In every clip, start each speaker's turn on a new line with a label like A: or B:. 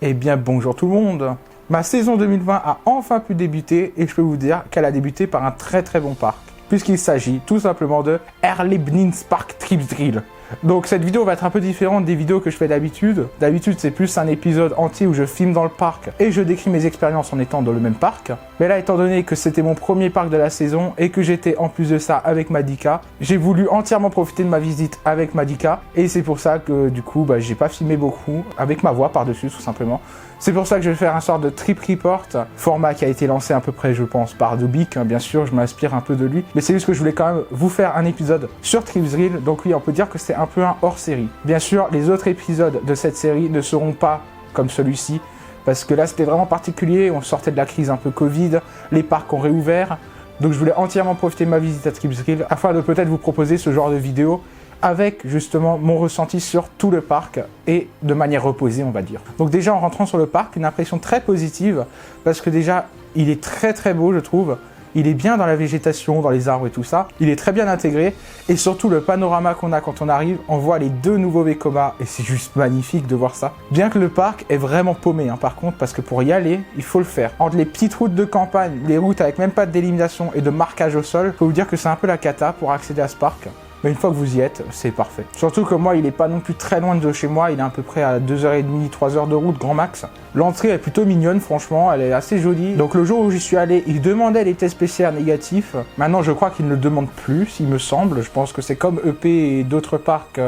A: Eh bien bonjour tout le monde. Ma saison 2020 a enfin pu débuter et je peux vous dire qu'elle a débuté par un très bon parc. Puisqu'il s'agit tout simplement de Erlebnispark Tripsdrill. Donc cette vidéo va être un peu différente des vidéos que je fais d'habitude. D'habitude c'est plus un épisode entier où je filme dans le parc et je décris mes expériences en étant dans le même parc. Mais là étant donné que c'était mon premier parc de la saison et que j'étais en plus de ça avec Madika, j'ai voulu entièrement profiter de ma visite avec Madika. Et c'est pour ça que du coup j'ai pas filmé beaucoup, avec ma voix par-dessus tout simplement. C'est pour ça que je vais faire un sort de trip report, format qui a été lancé à peu près je pense par Dubik, bien sûr je m'inspire un peu de lui, mais c'est juste que je voulais quand même vous faire un épisode sur Tripsdrill, donc oui on peut dire que c'est un peu un hors-série. Bien sûr les autres épisodes de cette série ne seront pas comme celui-ci, parce que là c'était vraiment particulier, on sortait de la crise un peu Covid, les parcs ont réouvert, donc je voulais entièrement profiter de ma visite à Tripsdrill afin de peut-être vous proposer ce genre de vidéo avec justement mon ressenti sur tout le parc et de manière reposée on va dire. Donc déjà en rentrant sur le parc, une impression très positive parce que déjà il est très beau je trouve, il est bien dans la végétation, dans les arbres et tout ça, il est très bien intégré et surtout le panorama qu'on a quand on arrive, on voit les deux nouveaux Vekoma et c'est juste magnifique de voir ça. Bien que le parc est vraiment paumé par contre parce que pour y aller, il faut le faire. Entre les petites routes de campagne, les routes avec même pas de délimitation et de marquage au sol, je peux vous dire que c'est un peu la cata pour accéder à ce parc. Mais une fois que vous y êtes, c'est parfait. Surtout que moi, il est pas non plus très loin de chez moi, il est à peu près à 2h30, 3h de route, grand max. L'entrée est plutôt mignonne, franchement, elle est assez jolie. Donc le jour où j'y suis allé, il demandait les tests PCR négatifs. Maintenant, je crois qu'il ne le demande plus, il me semble. Je pense que c'est comme EP et d'autres parcs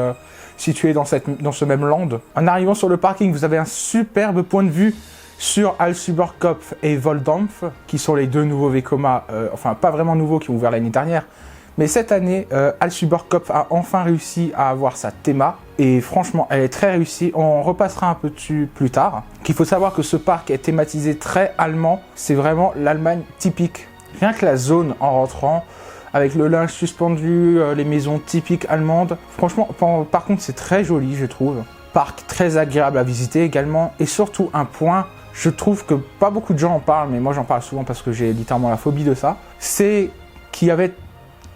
A: situés dans ce même land. En arrivant sur le parking, vous avez un superbe point de vue sur Allsuperkopf et Voldampf, qui sont les deux nouveaux Vekoma, enfin pas vraiment nouveaux, qui ont ouvert l'année dernière. Mais cette année, Allsuperkopf a enfin réussi à avoir sa théma et franchement, elle est très réussie. On repassera un peu dessus plus tard. Qu'il faut savoir que ce parc est thématisé très allemand. C'est vraiment l'Allemagne typique. Rien que la zone en rentrant, avec le linge suspendu, les maisons typiques allemandes. Franchement, par contre, c'est très joli, je trouve. Parc très agréable à visiter également. Et surtout, un point, je trouve que pas beaucoup de gens en parlent, mais moi j'en parle souvent parce que j'ai littéralement la phobie de ça. C'est qu'il y avait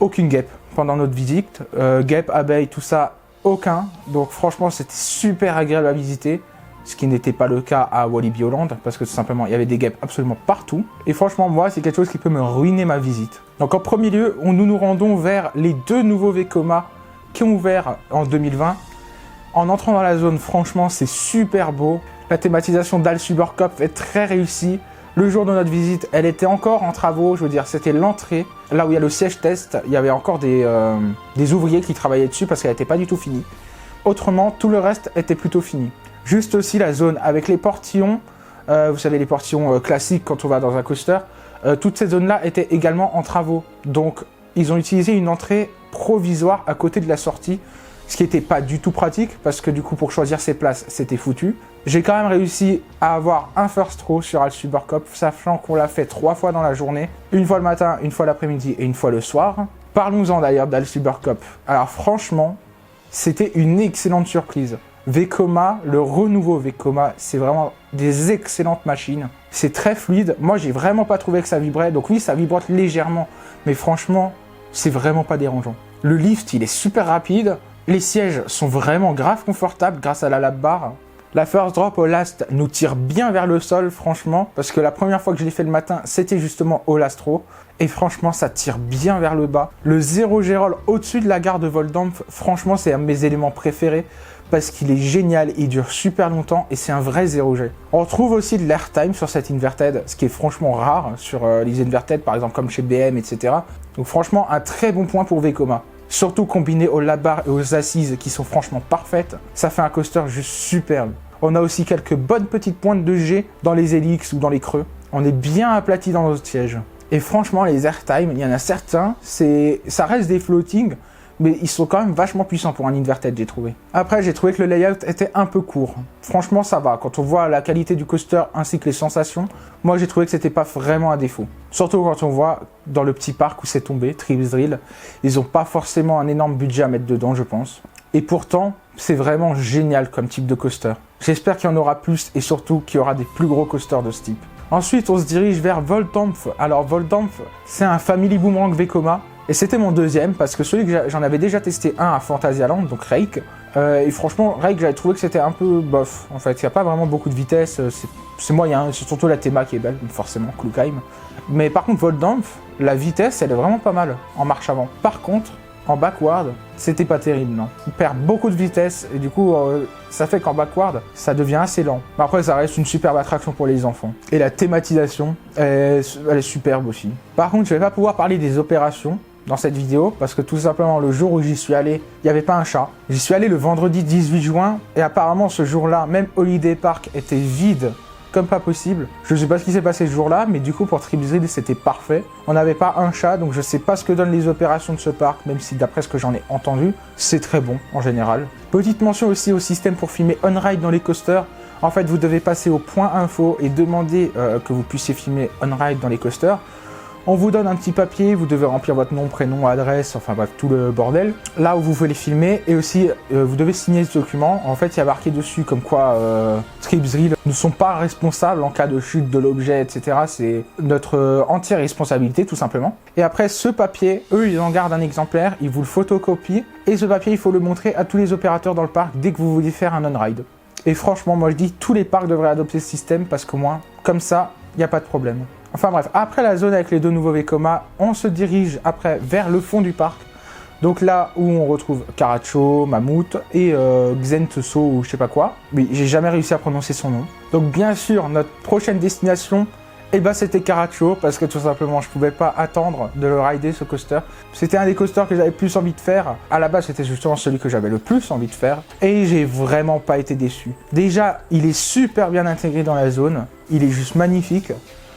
A: aucune guêpe pendant notre visite, guêpe, abeille, tout ça, aucun. Donc franchement c'était super agréable à visiter, ce qui n'était pas le cas à Walibi Holland, parce que tout simplement il y avait des guêpes absolument partout. Et franchement moi c'est quelque chose qui peut me ruiner ma visite. Donc en premier lieu, nous nous rendons vers les deux nouveaux Vekoma qui ont ouvert en 2020. En entrant dans la zone, franchement c'est super beau. La thématisation d'Allsuperkopf est très réussie. Le jour de notre visite, elle était encore en travaux, je veux dire, c'était l'entrée, là où il y a le siège test, il y avait encore des ouvriers qui travaillaient dessus parce qu'elle n'était pas du tout finie. Autrement, tout le reste était plutôt fini. Juste aussi la zone avec les portillons, vous savez les portillons classiques quand on va dans un coaster, toutes ces zones-là étaient également en travaux. Donc ils ont utilisé une entrée provisoire à côté de la sortie, ce qui n'était pas du tout pratique parce que du coup pour choisir ses places c'était foutu. J'ai quand même réussi à avoir un first row sur Allsuperkopf, sachant qu'on l'a fait 3 fois dans la journée, une fois le matin, une fois l'après-midi et une fois le soir. Parlons-en d'ailleurs d'Allsuperkopf. Alors franchement, c'était une excellente surprise. Vekoma, le renouveau Vekoma, c'est vraiment des excellentes machines. C'est très fluide, moi j'ai vraiment pas trouvé que ça vibrait, donc oui ça vibre légèrement, mais franchement, c'est vraiment pas dérangeant. Le lift il est super rapide, les sièges sont vraiment grave confortables grâce à la lap bar. La first drop au last nous tire bien vers le sol, franchement, parce que la première fois que je l'ai fait le matin, c'était justement au last row. Et franchement, ça tire bien vers le bas. Le zéro Gérol au-dessus de la gare de Voldampf, franchement, c'est un de mes éléments préférés, parce qu'il est génial, il dure super longtemps, et c'est un vrai 0G. On retrouve aussi de l'airtime sur cette Inverted, ce qui est franchement rare sur les Inverted, par exemple comme chez BM, etc. Donc franchement, un très bon point pour Vekoma. Surtout combiné aux lap bars et aux assises qui sont franchement parfaites, ça fait un coaster juste superbe. On a aussi quelques bonnes petites pointes de G dans les hélix ou dans les creux. On est bien aplati dans notre siège. Et franchement, les airtime, il y en a certains, ça reste des floating, mais ils sont quand même vachement puissants pour un Inverted, j'ai trouvé. Après, j'ai trouvé que le layout était un peu court. Franchement, ça va. Quand on voit la qualité du coaster ainsi que les sensations, moi, j'ai trouvé que c'était pas vraiment un défaut. Surtout quand on voit dans le petit parc où c'est tombé, Tripsdrill, ils n'ont pas forcément un énorme budget à mettre dedans, je pense. Et pourtant, c'est vraiment génial comme type de coaster. J'espère qu'il y en aura plus et surtout qu'il y aura des plus gros coasters de ce type. Ensuite, on se dirige vers Voldampf. Alors Voldampf, c'est un Family Boomerang Vekoma. Et c'était mon deuxième parce que celui que j'en avais déjà testé un à Phantasialand, donc Rake. Et franchement, Rake, j'avais trouvé que c'était un peu bof. En fait, il n'y a pas vraiment beaucoup de vitesse, c'est moyen. C'est surtout la théma qui est belle, forcément, Klugheim. Mais par contre, Voldampf, la vitesse, elle est vraiment pas mal en marche avant. Par contre, en backward, c'était pas terrible, non. Il perd beaucoup de vitesse et du coup, ça fait qu'en backward, ça devient assez lent. Mais après, ça reste une superbe attraction pour les enfants. Et la thématisation, elle est superbe aussi. Par contre, je vais pas pouvoir parler des opérations dans cette vidéo parce que tout simplement, le jour où j'y suis allé, il n'y avait pas un chat. J'y suis allé le vendredi 18 juin et apparemment, ce jour-là, même Holiday Park était vide comme pas possible. Je sais pas ce qui s'est passé ce jour-là, mais du coup pour Tripsdrill c'était parfait. On n'avait pas un chat, donc je sais pas ce que donnent les opérations de ce parc, même si d'après ce que j'en ai entendu, c'est très bon en général. Petite mention aussi au système pour filmer on-ride dans les coasters. En fait, vous devez passer au point info et demander que vous puissiez filmer on-ride dans les coasters. On vous donne un petit papier, vous devez remplir votre nom, prénom, adresse, enfin bref, tout le bordel. Là où vous voulez filmer, et aussi vous devez signer ce document. En fait, il y a marqué dessus comme quoi Tripsdrill ne sont pas responsables en cas de chute de l'objet, etc. C'est notre entière responsabilité, tout simplement. Et après, ce papier, eux, ils en gardent un exemplaire, ils vous le photocopient, et ce papier, il faut le montrer à tous les opérateurs dans le parc dès que vous voulez faire un on-ride. Et franchement, moi je dis, tous les parcs devraient adopter ce système, parce qu'au moins, comme ça, il n'y a pas de problème. Enfin bref, après la zone avec les deux nouveaux Vekoma, on se dirige après vers le fond du parc. Donc là où on retrouve Caracho, Mammouth et Xenteso ou je sais pas quoi. Mais j'ai jamais réussi à prononcer son nom. Donc bien sûr, notre prochaine destination, eh ben, c'était Caracho parce que tout simplement je pouvais pas attendre de le rider ce coaster. C'était un des coasters que j'avais plus envie de faire. À la base, c'était justement celui que j'avais le plus envie de faire. Et j'ai vraiment pas été déçu. Déjà, il est super bien intégré dans la zone. Il est juste magnifique.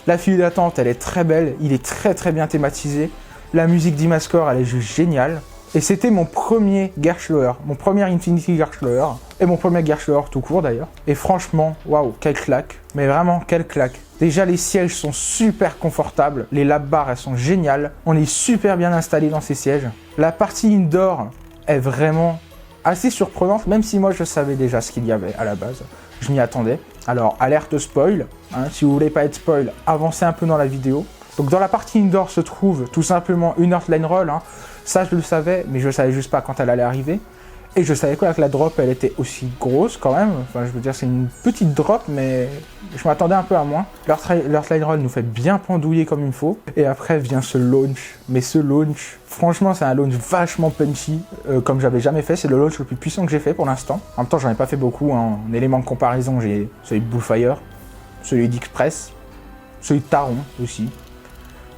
A: La file d'attente, elle est très belle, il est très bien thématisé. La musique d'Imascore, elle est juste géniale. Et c'était mon premier Gerstlauer, mon premier Infinity Gerstlauer, et mon premier Gerstlauer tout court d'ailleurs. Et franchement, waouh, quelle claque, mais vraiment quelle claque. Déjà, les sièges sont super confortables, les lap bars, elles sont géniales. On est super bien installé dans ces sièges. La partie indoor est vraiment assez surprenante, même si moi je savais déjà ce qu'il y avait à la base. Je m'y attendais. Alors, alerte spoil, hein, si vous voulez pas être spoil, avancez un peu dans la vidéo. Donc dans la partie indoor se trouve tout simplement une Earthline Roll, hein. Ça je le savais, mais je savais juste pas quand elle allait arriver. Et je savais quoi que la drop elle était aussi grosse quand même, enfin je veux dire c'est une petite drop mais je m'attendais un peu à moins. L'Earthline Roll nous fait bien pendouiller comme il faut. Et après vient ce launch, mais ce launch, franchement c'est un launch vachement punchy, comme j'avais jamais fait, c'est le launch le plus puissant que j'ai fait pour l'instant. En même temps j'en ai pas fait beaucoup, hein. En élément de comparaison j'ai celui de Bullfire, celui d'Express, celui de Taron aussi.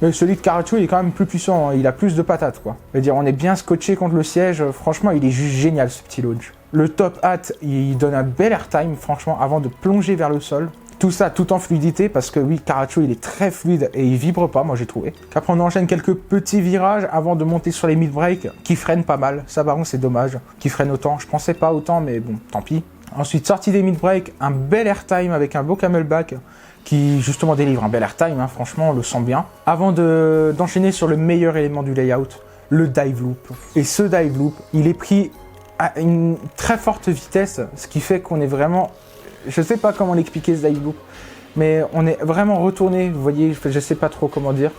A: Mais celui de Caracho, il est quand même plus puissant, hein. Il a plus de patates, quoi. Je veux dire, on est bien scotché contre le siège. Franchement, il est juste génial, ce petit launch. Le top hat, il donne un bel airtime, franchement, avant de plonger vers le sol. Tout ça, tout en fluidité, parce que oui, Caracho, il est très fluide et il vibre pas, moi, j'ai trouvé. Après, on enchaîne quelques petits virages avant de monter sur les mid-breaks, qui freinent pas mal. Ça, par contre, c'est dommage, qui freinent autant. Je pensais pas autant, mais bon, tant pis. Ensuite, sortie des mid-breaks, un bel airtime avec un beau camelback, qui justement délivre un bel airtime, hein, franchement on le sent bien. Avant d'enchaîner sur le meilleur élément du layout, le dive loop. Et ce dive loop, il est pris à une très forte vitesse, ce qui fait qu'on est vraiment... Je sais pas comment l'expliquer ce dive loop, mais on est vraiment retourné, vous voyez, je sais pas trop comment dire,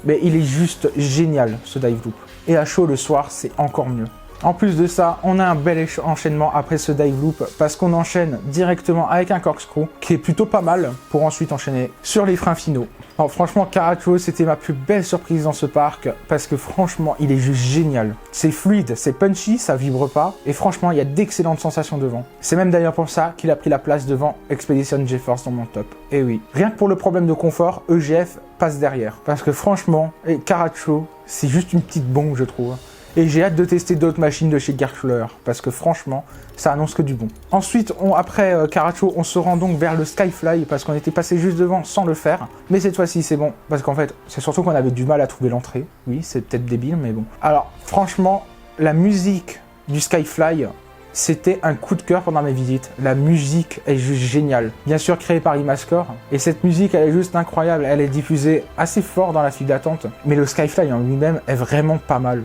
A: mais il est juste génial ce dive loop. Et à chaud le soir, c'est encore mieux. En plus de ça, on a un bel enchaînement après ce dive loop parce qu'on enchaîne directement avec un corkscrew qui est plutôt pas mal pour ensuite enchaîner sur les freins finaux. Alors franchement, Caracho, c'était ma plus belle surprise dans ce parc parce que franchement, il est juste génial. C'est fluide, c'est punchy, ça vibre pas et franchement, il y a d'excellentes sensations devant. C'est même d'ailleurs pour ça qu'il a pris la place devant Expedition GeForce dans mon top. Et oui, rien que pour le problème de confort, EGF passe derrière parce que franchement, Caracho, c'est juste une petite bombe, je trouve. Et j'ai hâte de tester d'autres machines de chez Gerstlauer, parce que franchement, ça annonce que du bon. Ensuite, après Caracho, on se rend donc vers le Skyfly, parce qu'on était passé juste devant sans le faire. Mais cette fois-ci, c'est bon, parce qu'en fait, c'est surtout qu'on avait du mal à trouver l'entrée. Oui, c'est peut-être débile, mais bon. Alors, franchement, la musique du Skyfly, c'était un coup de cœur pendant mes visites. La musique est juste géniale. Bien sûr créée par Imascore. Et cette musique, elle est juste incroyable. Elle est diffusée assez fort dans la file d'attente. Mais le Skyfly en lui-même est vraiment pas mal.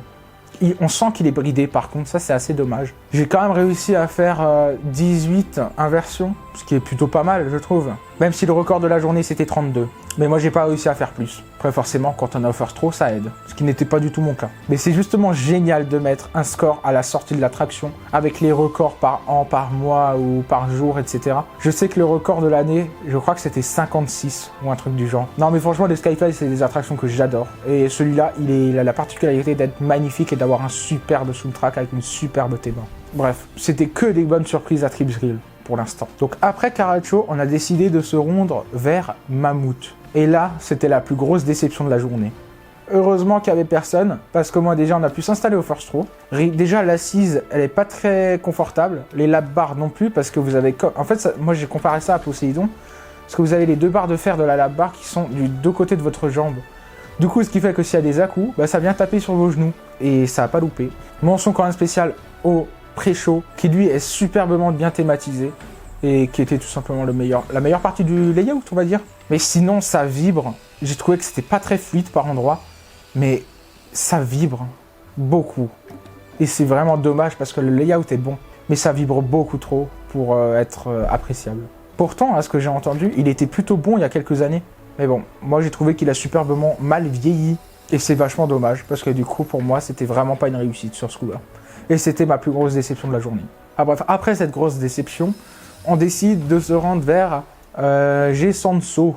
A: On sent qu'il est bridé par contre, ça c'est assez dommage. J'ai quand même réussi à faire 18 inversions, ce qui est plutôt pas mal je trouve. Même si le record de la journée c'était 32. Mais moi, j'ai pas réussi à faire plus. Après, forcément, quand on offre trop, ça aide. Ce qui n'était pas du tout mon cas. Mais c'est justement génial de mettre un score à la sortie de l'attraction avec les records par an, par mois ou par jour, etc. Je sais que le record de l'année, je crois que c'était 56 ou un truc du genre. Non, mais franchement, les Skyfly, c'est des attractions que j'adore. Et celui-là, il a la particularité d'être magnifique et d'avoir un superbe soundtrack avec une superbe thème. Bref, c'était que des bonnes surprises à Trip Drill pour l'instant. Donc après Caracho, on a décidé de se rendre vers Mammoth. Et là, c'était la plus grosse déception de la journée. Heureusement qu'il n'y avait personne, parce que moi déjà, on a pu s'installer au first row. Déjà, l'assise, elle n'est pas très confortable. Les lap bars non plus, parce que vous avez... En fait, moi j'ai comparé ça à Poséidon, parce que vous avez les deux barres de fer de la lap bar qui sont du deux côtés de votre jambe. Du coup, ce qui fait que s'il y a des à-coups, bah, ça vient taper sur vos genoux, et ça n'a pas loupé. Mention quand même spéciale au pré-show, qui lui est superbement bien thématisé, et qui était tout simplement la meilleure partie du layout, on va dire. Mais sinon, ça vibre. J'ai trouvé que c'était pas très fluide par endroits, mais ça vibre beaucoup. Et c'est vraiment dommage parce que le layout est bon, mais ça vibre beaucoup trop pour être appréciable. Pourtant, à ce que j'ai entendu, il était plutôt bon il y a quelques années. Mais bon, moi j'ai trouvé qu'il a superbement mal vieilli. Et c'est vachement dommage, parce que du coup, pour moi, c'était vraiment pas une réussite sur ce coup-là. Et c'était ma plus grosse déception de la journée. Ah bref, après cette grosse déception, on décide de se rendre vers Gesanso.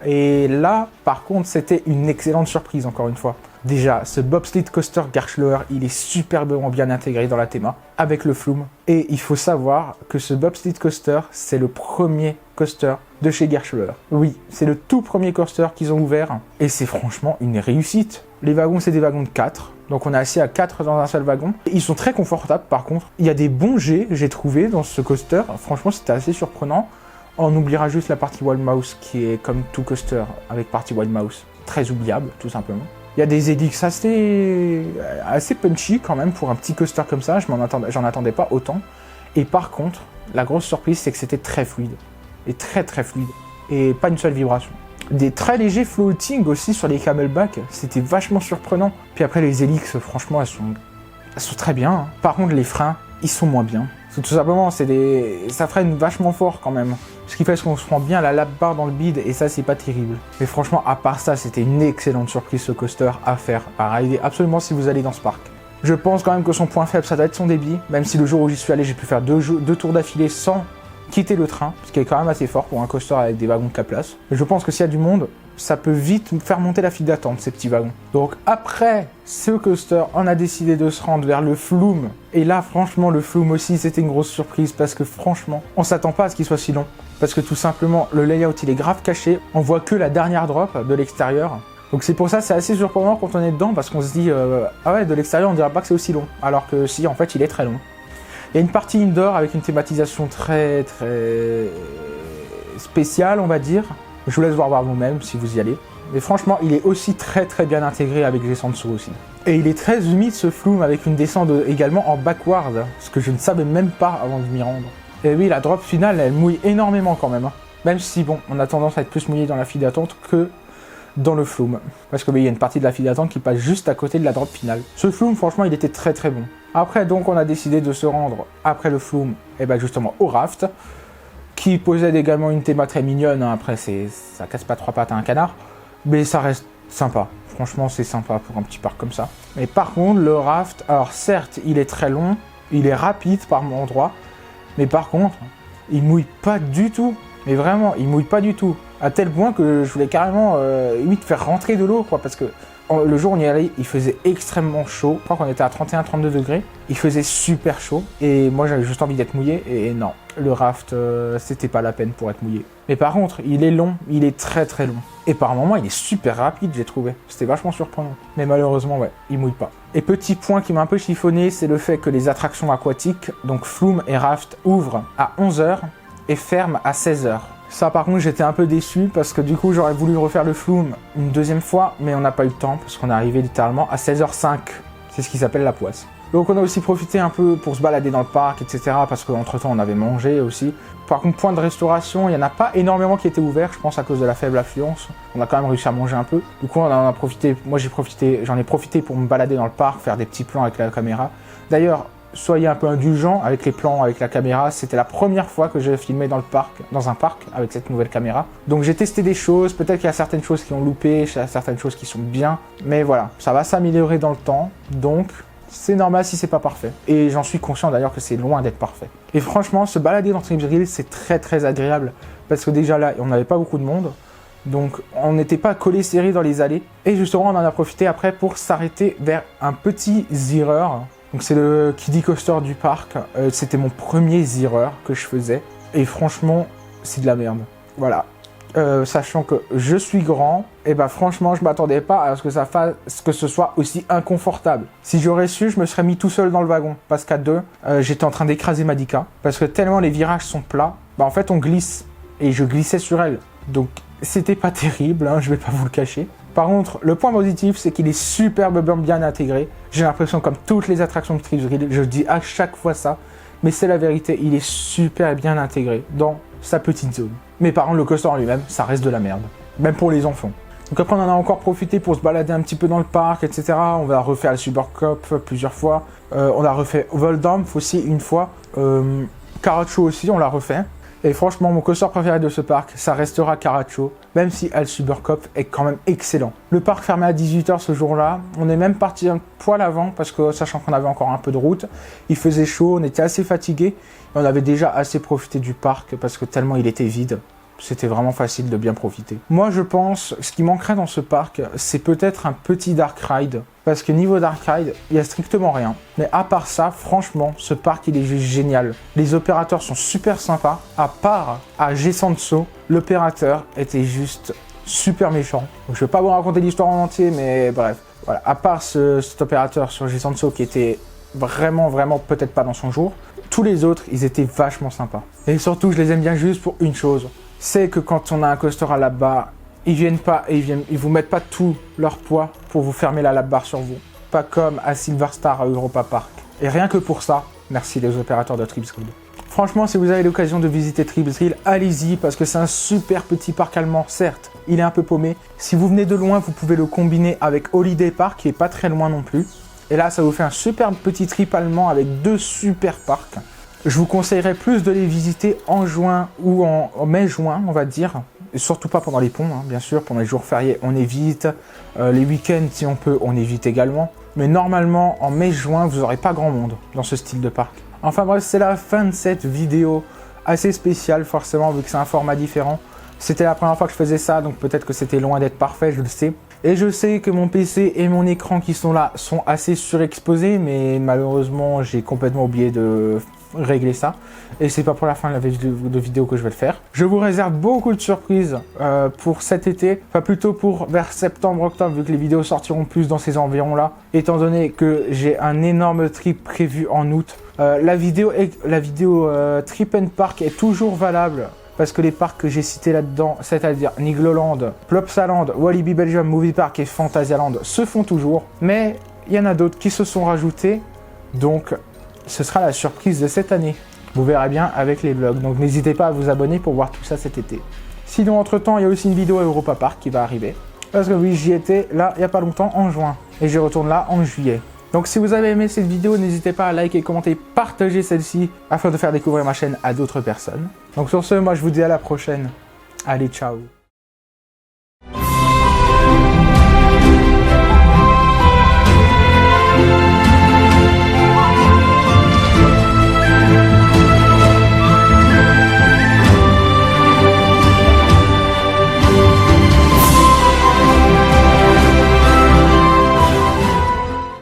A: Et là, par contre, c'était une excellente surprise, encore une fois. Déjà, ce bobsled coaster Garchloer, il est superbement bien intégré dans la théma, avec le flume. Et il faut savoir que ce bobsled coaster, c'est le premier coaster de chez Garchloer. Oui, c'est le tout premier coaster qu'ils ont ouvert, et c'est franchement une réussite. Les wagons, c'est des wagons de 4, donc on est assis à 4 dans un seul wagon. Ils sont très confortables, par contre. Il y a des bons jets, j'ai trouvé, dans ce coaster. Franchement, c'était assez surprenant. On oubliera juste la partie Wild Mouse, qui est comme tout coaster avec partie Wild Mouse. Très oubliable, tout simplement. Il y a des hélices assez punchy quand même pour un petit coaster comme ça, j'en attendais pas autant. Et par contre, la grosse surprise, c'est que c'était très fluide. Et très très fluide. Et pas une seule vibration. Des très légers floating aussi sur les camelback, c'était vachement surprenant. Puis après les hélices, franchement, elles sont très bien. Hein. Par contre, les freins, ils sont moins bien. Tout simplement, ça freine vachement fort quand même. Ce qui fait qu'on se prend bien la lap bar dans le bide et ça, c'est pas terrible. Mais franchement, à part ça, c'était une excellente surprise ce coaster à faire, à rider absolument si vous allez dans ce parc. Je pense quand même que son point faible, ça doit être son débit. Même si le jour où j'y suis allé, j'ai pu faire deux tours d'affilée sans quitter le train, ce qui est quand même assez fort pour un coaster avec des wagons de 4 places. Mais je pense que s'il y a du monde, ça peut vite faire monter la file d'attente, ces petits wagons. Donc après ce coaster, on a décidé de se rendre vers le Flume. Et là, franchement, le Flume aussi, c'était une grosse surprise parce que franchement, on s'attend pas à ce qu'il soit si long. Parce que tout simplement, le layout, il est grave caché. On voit que la dernière drop de l'extérieur. Donc c'est pour ça, c'est assez surprenant quand on est dedans parce qu'on se dit ah ouais, de l'extérieur, on dirait pas que c'est aussi long. Alors que si, en fait, il est très long. Il y a une partie indoor avec une thématisation très spéciale, on va dire. Je vous laisse voir vous-même si vous y allez. Mais franchement, il est aussi très bien intégré avec Gesanso aussi. Et il est très humide ce Flume avec une descente également en backward, ce que je ne savais même pas avant de m'y rendre. Et oui, la drop finale, elle mouille énormément quand même. Hein. Même si, bon, on a tendance à être plus mouillé dans la file d'attente que dans le Flume. Parce que il y a une partie de la file d'attente qui passe juste à côté de la drop finale. Ce Flume, franchement, il était très bon. Après, donc, on a décidé de se rendre, après le Flume, et ben justement au Raft, qui possède également une théma très mignonne. Hein. Après, ça casse pas trois pattes à un canard, mais ça reste sympa. Franchement, c'est sympa pour un petit parc comme ça. Mais par contre, le Raft, alors certes, il est très long, il est rapide par endroits, mais par contre, il mouille pas du tout. Mais vraiment, il mouille pas du tout. À tel point que je voulais carrément limite faire rentrer de l'eau, quoi, parce que le jour où on y allait, il faisait extrêmement chaud. Je crois qu'on était à 31-32 degrés. Il faisait super chaud. Et moi, j'avais juste envie d'être mouillé. Et non, le raft, c'était pas la peine pour être mouillé. Mais par contre, il est long. Il est très long. Et par moments, il est super rapide, j'ai trouvé. C'était vachement surprenant. Mais malheureusement, ouais, il mouille pas. Et petit point qui m'a un peu chiffonné, c'est le fait que les attractions aquatiques, donc Flume et Raft, ouvrent à 11h et ferment à 16h. Ça par contre j'étais un peu déçu parce que du coup j'aurais voulu refaire le Flume une deuxième fois mais on n'a pas eu le temps parce qu'on est arrivé littéralement à 16h05. C'est ce qui s'appelle la poisse. Donc on a aussi profité un peu pour se balader dans le parc, etc. parce qu'entre temps on avait mangé aussi. Par contre point de restauration, il n'y en a pas énormément qui étaient ouverts, je pense à cause de la faible affluence. On a quand même réussi à manger un peu. Du coup on en a profité, j'en ai profité pour me balader dans le parc, faire des petits plans avec la caméra. D'ailleurs, soyez un peu indulgents avec les plans, avec la caméra. C'était la première fois que je filmais dans un parc avec cette nouvelle caméra. Donc j'ai testé des choses, peut-être qu'il y a certaines choses qui ont loupé, il y a certaines choses qui sont bien. Mais voilà, ça va s'améliorer dans le temps. Donc c'est normal si c'est pas parfait. Et j'en suis conscient d'ailleurs que c'est loin d'être parfait. Et franchement, se balader dans Trip Drill, c'est très très agréable. Parce que déjà là, on n'avait pas beaucoup de monde. Donc on n'était pas collés serrés dans les allées. Et justement, on en a profité après pour s'arrêter vers un petit zereur. Donc c'est le kiddie coaster du parc. C'était mon premier zereur que je faisais. Et franchement, c'est de la merde. Voilà. Sachant que je suis grand, et bah franchement je m'attendais pas à ce que ce soit aussi inconfortable. Si j'aurais su, je me serais mis tout seul dans le wagon, parce qu'à deux, j'étais en train d'écraser Madika, parce que tellement les virages sont plats, bah en fait on glisse, et je glissais sur elle, donc c'était pas terrible, hein, je vais pas vous le cacher. Par contre, le point positif, c'est qu'il est superbement bien intégré. J'ai l'impression, comme toutes les attractions de Trip Drill, je dis à chaque fois ça, mais c'est la vérité, il est super bien intégré dans sa petite zone. Mais par contre, le coaster en lui-même, ça reste de la merde. Même pour les enfants. Donc après, on en a encore profité pour se balader un petit peu dans le parc, etc. On va refaire le Super Cup plusieurs fois. On a refait Voldampf aussi une fois. Caracho aussi, on l'a refait. Et franchement, mon coaster préféré de ce parc, ça restera Caracho, même si El Super Cup est quand même excellent. Le parc fermé à 18 h ce jour-là. On est même parti un poil avant, parce que sachant qu'on avait encore un peu de route, il faisait chaud, on était assez fatigués. On avait déjà assez profité du parc, parce que tellement il était vide. C'était vraiment facile de bien profiter. Moi, je pense, ce qui manquerait dans ce parc, c'est peut-être un petit Dark Ride. Parce que niveau Dark Ride, il n'y a strictement rien. Mais à part ça, franchement, ce parc, il est juste génial. Les opérateurs sont super sympas. À part à Gessenso, l'opérateur était juste super méchant. Donc, je ne vais pas vous raconter l'histoire en entier, mais bref. Voilà. À part cet opérateur sur Gessenso qui était vraiment peut-être pas dans son jour, tous les autres, ils étaient vachement sympas. Et surtout, je les aime bien juste pour une chose. C'est que quand on a un coaster à lap bar, ils vous mettent pas tout leur poids pour vous fermer la lap bar sur vous. Pas comme à Silver Star à Europa Park. Et rien que pour ça, merci les opérateurs de Trip Drill. Franchement, si vous avez l'occasion de visiter Trip Drill, allez-y parce que c'est un super petit parc allemand, certes. Il est un peu paumé. Si vous venez de loin, vous pouvez le combiner avec Holiday Park qui est pas très loin non plus. Et là, ça vous fait un super petit trip allemand avec deux super parcs. Je vous conseillerais plus de les visiter en juin ou en mai-juin, on va dire. Et surtout pas pendant les ponts, hein, bien sûr. Pendant les jours fériés, on évite. Les week-ends, si on peut, on évite également. Mais normalement, en mai-juin, vous n'aurez pas grand monde dans ce style de parc. Enfin bref, c'est la fin de cette vidéo assez spéciale, forcément, vu que c'est un format différent. C'était la première fois que je faisais ça, donc peut-être que c'était loin d'être parfait, je le sais. Et je sais que mon PC et mon écran qui sont là sont assez surexposés, mais malheureusement, j'ai complètement oublié de régler ça. Et c'est pas pour la fin de la vidéo que je vais le faire. Je vous réserve beaucoup de surprises pour cet été, enfin plutôt pour vers septembre-octobre, vu que les vidéos sortiront plus dans ces environs-là, étant donné que j'ai un énorme trip prévu en août. La vidéo Trip and Park est toujours valable. Parce que les parcs que j'ai cités là-dedans, c'est-à-dire Nigloland, Plopsaland, Walibi Belgium Movie Park et Phantasialand, se font toujours. Mais il y en a d'autres qui se sont rajoutés. Donc, ce sera la surprise de cette année. Vous verrez bien avec les vlogs. Donc, n'hésitez pas à vous abonner pour voir tout ça cet été. Sinon, entre-temps, il y a aussi une vidéo à Europa Park qui va arriver. Parce que oui, j'y étais là, il n'y a pas longtemps, en juin. Et j'y retourne là en juillet. Donc si vous avez aimé cette vidéo, n'hésitez pas à liker, commenter, partager celle-ci afin de faire découvrir ma chaîne à d'autres personnes. Donc sur ce, moi je vous dis à la prochaine. Allez, ciao!